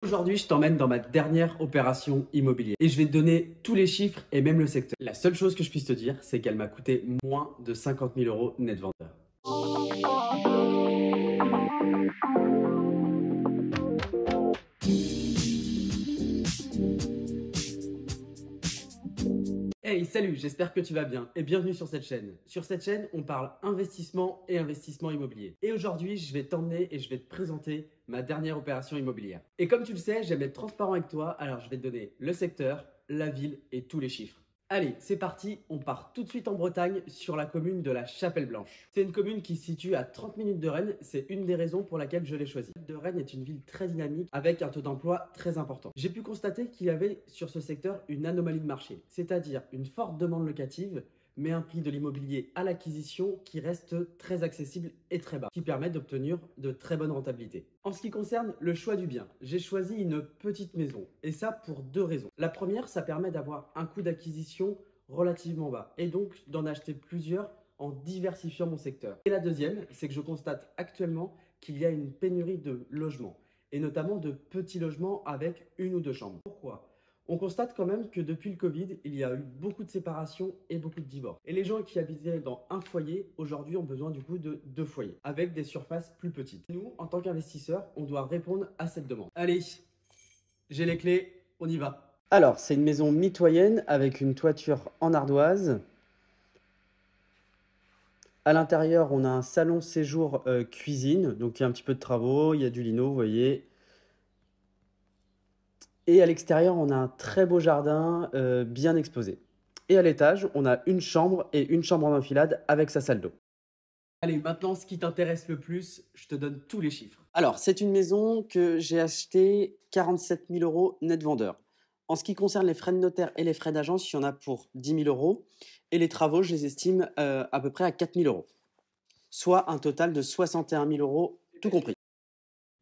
Aujourd'hui, je t'emmène dans ma dernière opération immobilière et je vais te donner tous les chiffres et même le secteur. La seule chose que je puisse te dire, c'est qu'elle m'a coûté moins de 50 000 euros net vendeur. Hey, salut, j'espère que tu vas bien et bienvenue sur cette chaîne. Sur cette chaîne, on parle investissement et investissement immobilier. Et aujourd'hui, je vais t'emmener et je vais te présenter ma dernière opération immobilière. Et comme tu le sais, j'aime être transparent avec toi, alors je vais te donner le secteur, la ville et tous les chiffres. Allez, c'est parti, on part tout de suite en Bretagne sur la commune de la Chapelle-Blanche. C'est une commune qui se situe à 30 minutes de Rennes, c'est une des raisons pour laquelle je l'ai choisie. De Rennes est une ville très dynamique avec un taux d'emploi très important. J'ai pu constater qu'il y avait sur ce secteur une anomalie de marché, c'est-à-dire une forte demande locative mais un prix de l'immobilier à l'acquisition qui reste très accessible et très bas, qui permet d'obtenir de très bonnes rentabilités. En ce qui concerne le choix du bien, j'ai choisi une petite maison, et ça pour deux raisons. La première, ça permet d'avoir un coût d'acquisition relativement bas, et donc d'en acheter plusieurs en diversifiant mon secteur. Et la deuxième, c'est que je constate actuellement qu'il y a une pénurie de logements, et notamment de petits logements avec une ou deux chambres. Pourquoi ? On constate quand même que depuis le Covid, il y a eu beaucoup de séparations et beaucoup de divorces. Et les gens qui habitaient dans un foyer, aujourd'hui, ont besoin du coup de deux foyers, avec des surfaces plus petites. Nous, en tant qu'investisseurs, on doit répondre à cette demande. Allez, j'ai les clés, on y va. Alors, c'est une maison mitoyenne avec une toiture en ardoise. À l'intérieur, on a un salon séjour cuisine, donc il y a un petit peu de travaux, il y a du lino, vous voyez. Et à l'extérieur, on a un très beau jardin bien exposé. Et à l'étage, on a une chambre et une chambre en enfilade avec sa salle d'eau. Allez, maintenant, ce qui t'intéresse le plus, je te donne tous les chiffres. Alors, c'est une maison que j'ai achetée 47 000 euros net vendeur. En ce qui concerne les frais de notaire et les frais d'agence, il y en a pour 10 000 euros. Et les travaux, je les estime à peu près à 4 000 euros. Soit un total de 61 000 euros, tout compris.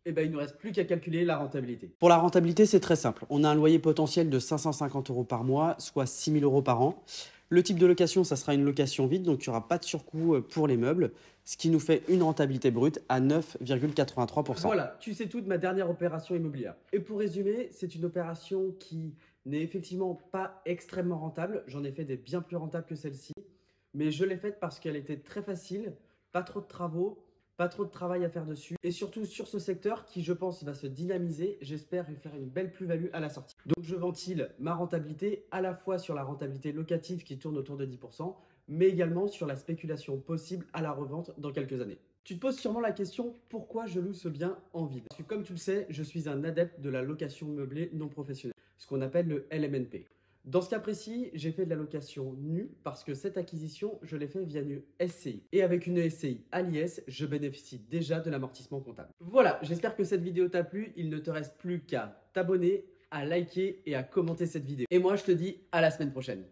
Eh ben, il ne nous reste plus qu'à calculer la rentabilité. Pour la rentabilité, c'est très simple. On a un loyer potentiel de 550 euros par mois, soit 6 000 euros par an. Le type de location, ça sera une location vide, donc il n'y aura pas de surcoût pour les meubles, ce qui nous fait une rentabilité brute à 9,83%. Voilà, tu sais tout de ma dernière opération immobilière. Et pour résumer, c'est une opération qui n'est effectivement pas extrêmement rentable. J'en ai fait des bien plus rentables que celle-ci, mais je l'ai faite parce qu'elle était très facile, pas trop de travaux, pas trop de travail à faire dessus. Et surtout sur ce secteur qui, je pense, va se dynamiser. J'espère faire une belle plus-value à la sortie. Donc, je ventile ma rentabilité à la fois sur la rentabilité locative qui tourne autour de 10%, mais également sur la spéculation possible à la revente dans quelques années. Tu te poses sûrement la question, pourquoi je loue ce bien en vide? Parce que comme tu le sais, je suis un adepte de la location meublée non professionnelle, ce qu'on appelle le LMNP. Dans ce cas précis, j'ai fait de la location nue parce que cette acquisition, je l'ai fait via une SCI. Et avec une SCI à l'IS, je bénéficie déjà de l'amortissement comptable. Voilà, j'espère que cette vidéo t'a plu. Il ne te reste plus qu'à t'abonner, à liker et à commenter cette vidéo. Et moi, je te dis à la semaine prochaine.